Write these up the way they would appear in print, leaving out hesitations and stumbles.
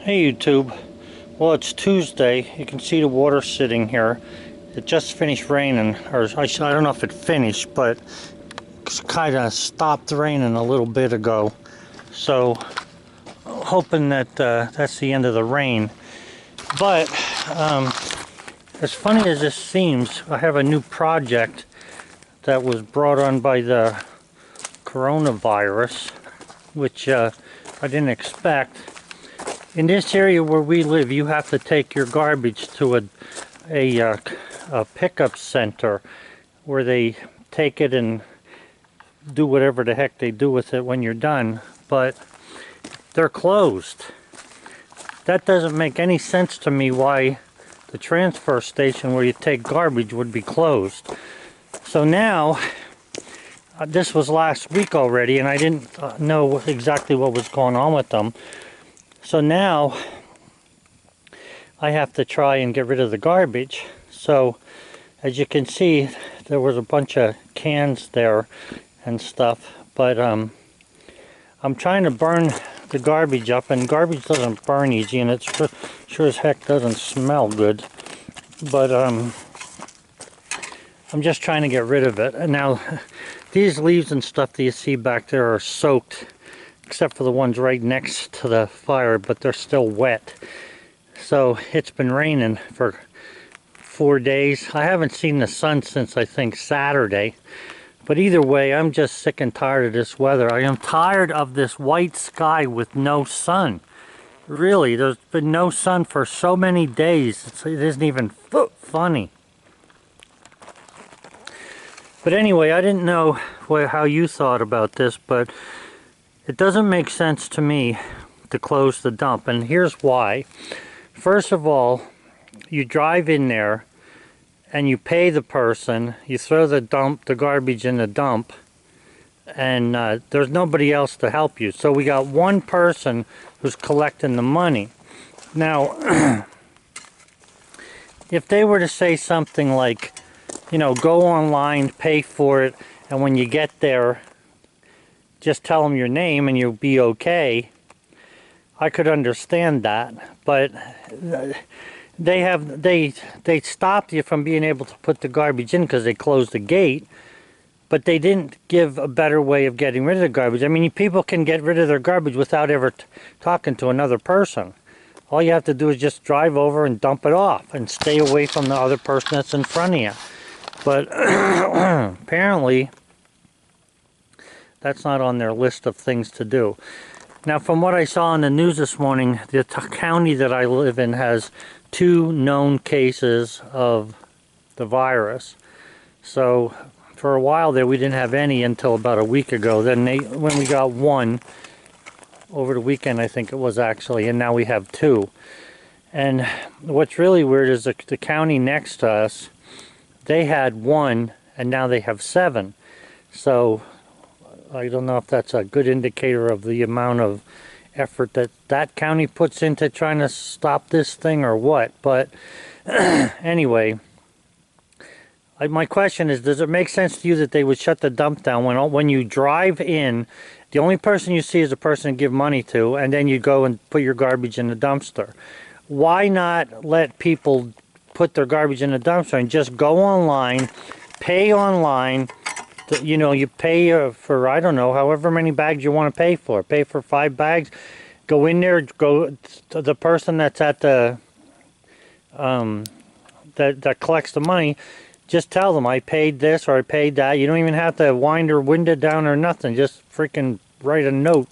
Hey YouTube. Well, it's Tuesday. You can see the water sitting here. It just finished raining, or I don't know if it finished, but it's kind of stopped raining a little bit ago. So, hoping that that's the end of the rain. But, as funny as this seems, I have a new project that was brought on by the coronavirus, which I didn't expect. In this area where we live, you have to take your garbage to a pickup center where they take it and do whatever the heck they do with it when you're done. But they're closed. That doesn't make any sense to me why the transfer station where you take garbage would be closed. So now, this was last week already, and I didn't know exactly what was going on with them. So now I have to try and get rid of the garbage. So as you can see, there was a bunch of cans there and stuff, but I'm trying to burn the garbage up, and garbage doesn't burn easy, and it's sure as heck doesn't smell good. But I'm just trying to get rid of it. And now these leaves and stuff that you see back there are soaked, except for the ones right next to the fire, but they're still wet. So it's been raining for 4 days. I haven't seen the sun since I think Saturday. But either way, I'm just sick and tired of this weather. I am tired of this white sky with no sun. Really, there's been no sun for so many days. It isn't even funny. But anyway, I didn't know how you thought about this, but it doesn't make sense to me to close the dump, and here's why. First of all, you drive in there and you pay the person, you throw the garbage in the dump, and there's nobody else to help you. So we got one person who's collecting the money. Now, if they were to say something like, you know, go online, pay for it, and when you get there, just tell them your name and you'll be okay, I could understand that. But they stopped you from being able to put the garbage in because they closed the gate, but they didn't give a better way of getting rid of the garbage. I mean, people can get rid of their garbage without ever talking to another person. All you have to do is just drive over and dump it off and stay away from the other person that's in front of you. But apparently that's not on their list of things to do. Now, from what I saw on the news this morning, the county that I live in has 2 known cases of the virus. So for a while there, we didn't have any until about a week ago. Then when we got 1 over the weekend, I think it was actually, and now we have 2. And what's really weird is the county next to us, they had 1, and now they have 7. So I don't know if that's a good indicator of the amount of effort that county puts into trying to stop this thing or what. But anyway, my question is, does it make sense to you that they would shut the dump down when you drive in, the only person you see is the person to give money to, and then you go and put your garbage in the dumpster? Why not let people put their garbage in the dumpster and just go online, pay online? You know, you pay for, I don't know, however many bags you want to pay for. Pay for 5 bags. Go in there, go to the person that's at the, that collects the money. Just tell them, I paid this or I paid that. You don't even have to wind or wind it down or nothing. Just freaking write a note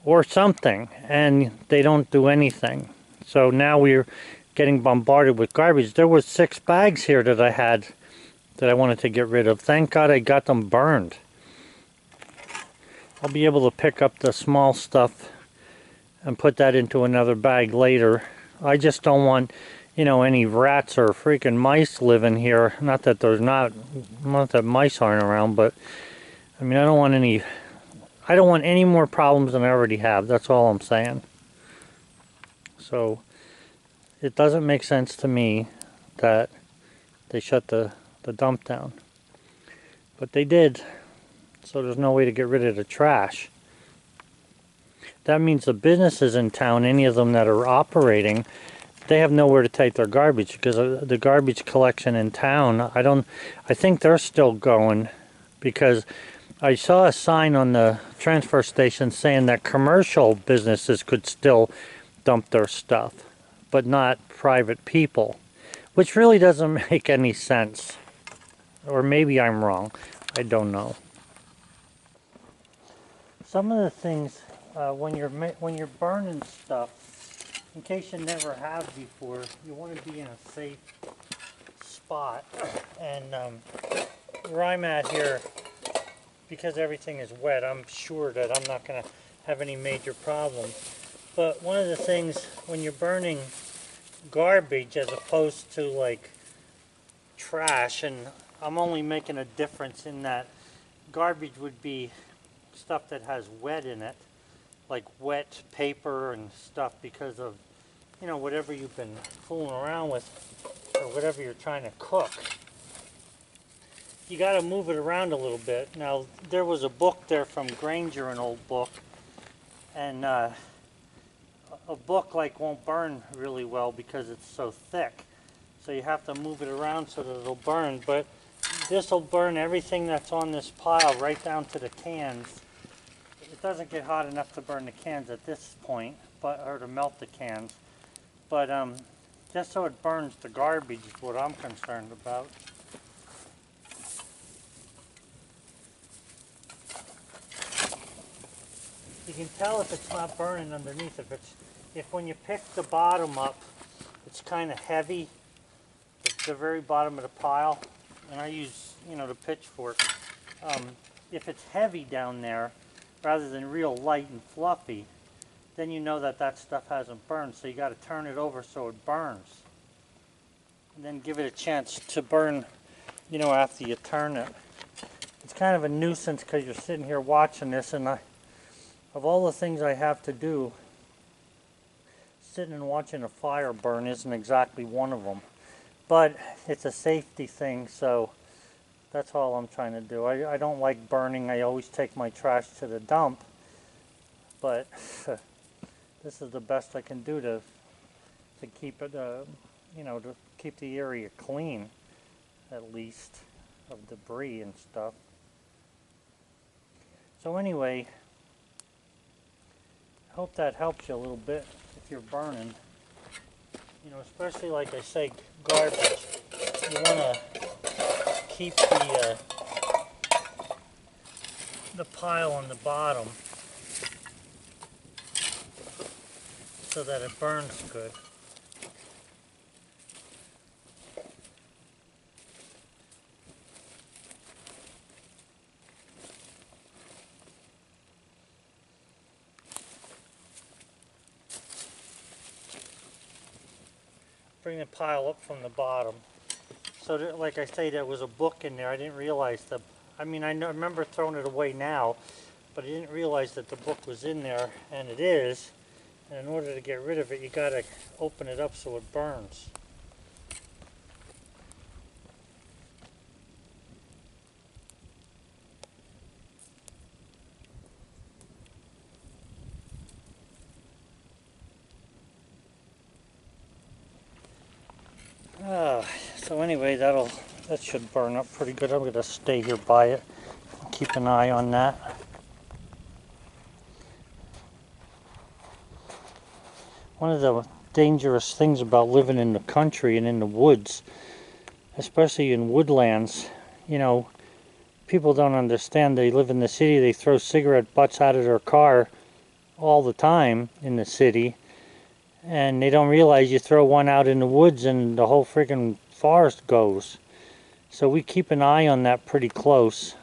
or something. And they don't do anything. So now we're getting bombarded with garbage. There was 6 bags here that I had that I wanted to get rid of. Thank God I got them burned. I'll be able to pick up the small stuff and put that into another bag later. I just don't want, you know, any rats or freaking mice living here. Not that there's not that mice aren't around, but I mean, I don't want any more problems than I already have. That's all I'm saying. So it doesn't make sense to me that they shut the dump down, but they did. So there's no way to get rid of the trash. that means the businesses in town, any of them that are operating, they have nowhere to take their garbage because the garbage collection in town, I think they're still going because I saw a sign on the transfer station saying that commercial businesses could still dump their stuff, but not private people, which really doesn't make any sense. Or maybe I'm wrong. I don't know. Some of the things when you're burning stuff, in case you never have before, you want to be in a safe spot. And where I'm at here, because everything is wet, I'm sure that I'm not going to have any major problem. But one of the things when you're burning garbage as opposed to like trash, and I'm only making a difference in that garbage would be stuff that has wet in it, like wet paper and stuff because of, you know, whatever you've been fooling around with or whatever you're trying to cook. You got to move it around a little bit. Now, there was a book there from Granger, an old book, and a book like won't burn really well because it's so thick. So you have to move it around so that it'll burn. But this will burn everything that's on this pile right down to the cans. It doesn't get hot enough to burn the cans at this point, or to melt the cans. But just so it burns the garbage is what I'm concerned about. You can tell if it's not burning underneath. If when you pick the bottom up, it's kind of heavy, the very bottom of the pile, and I use, you know, the pitchfork. If it's heavy down there, rather than real light and fluffy, then you know that that stuff hasn't burned. So you got to turn it over so it burns, and then give it a chance to burn, you know, after you turn it. It's kind of a nuisance because you're sitting here watching this, and of all the things I have to do, sitting and watching a fire burn isn't exactly one of them. But it's a safety thing, so that's all I'm trying to do. I don't like burning. I always take my trash to the dump, but this is the best I can do to keep it, you know, to keep the area clean, at least, of debris and stuff. So anyway, I hope that helps you a little bit if you're burning. You know, especially like I say, garbage. You want to keep the pile on the bottom so that it burns good. Bring the pile up from the bottom. So there, like I say, there was a book in there. I didn't realize that. I mean, I remember throwing it away now, but I didn't realize that the book was in there, and it is. And in order to get rid of it, you got to open it up so it burns. So anyway, that should burn up pretty good. I'm going to stay here by it, keep an eye on that. One of the dangerous things about living in the country and in the woods, especially in woodlands, you know, people don't understand. They live in the city, they throw cigarette butts out of their car all the time in the city, and they don't realize you throw one out in the woods and the whole freaking forest goes. So we keep an eye on that pretty close.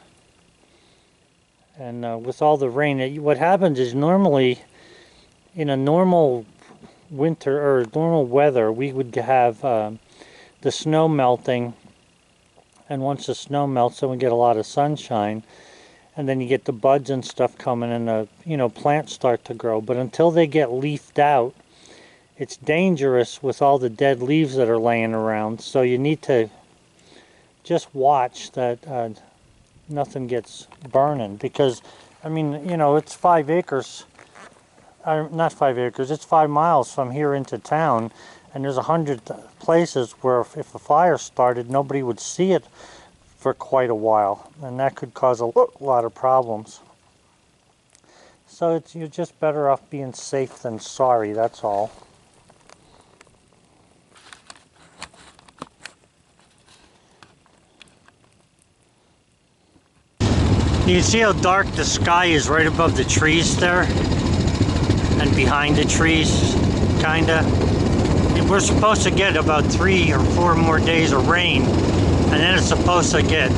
And with all the rain, what happens is normally in a normal winter or normal weather, we would have the snow melting, and once the snow melts, then we get a lot of sunshine, and then you get the buds and stuff coming, and the, you know, plants start to grow. But until they get leafed out, it's dangerous with all the dead leaves that are laying around. So you need to just watch that nothing gets burning, because I mean, you know, it's 5 acres not 5 acres, it's 5 miles from here into town, and there's 100 places where if a fire started, nobody would see it for quite a while, and that could cause a lot of problems. So you're just better off being safe than sorry, that's all. You can see how dark the sky is right above the trees there, and behind the trees, kinda. And we're supposed to get about 3 or 4 more days of rain, and then it's supposed to get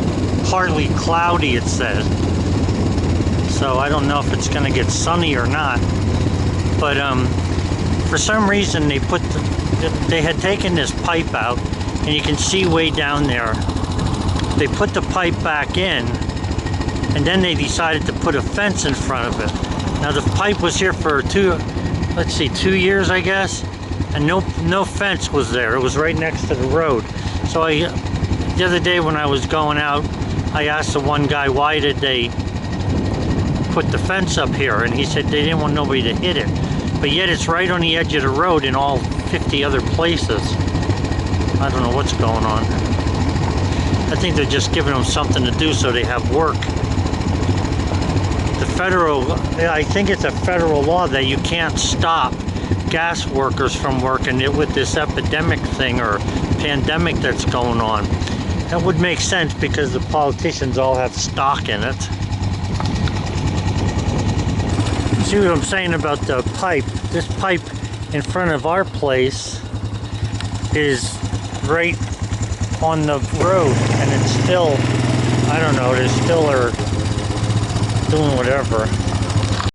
partly cloudy, it says. So I don't know if it's gonna get sunny or not. But for some reason they had taken this pipe out, and you can see way down there. They put the pipe back in, and then they decided to put a fence in front of it. Now the pipe was here for 2 years, I guess, and no fence was there. It was right next to the road. So the other day when I was going out, I asked the one guy, why did they put the fence up here? And he said they didn't want nobody to hit it. But yet it's right on the edge of the road in all 50 other places. I don't know what's going on. I think they're just giving them something to do so they have work. I think it's a federal law that you can't stop gas workers from working it with this epidemic thing or pandemic that's going on. That would make sense because the politicians all have stock in it. See what I'm saying about the pipe? This pipe in front of our place is right on the road, and it's still, I don't know, they still are doing whatever.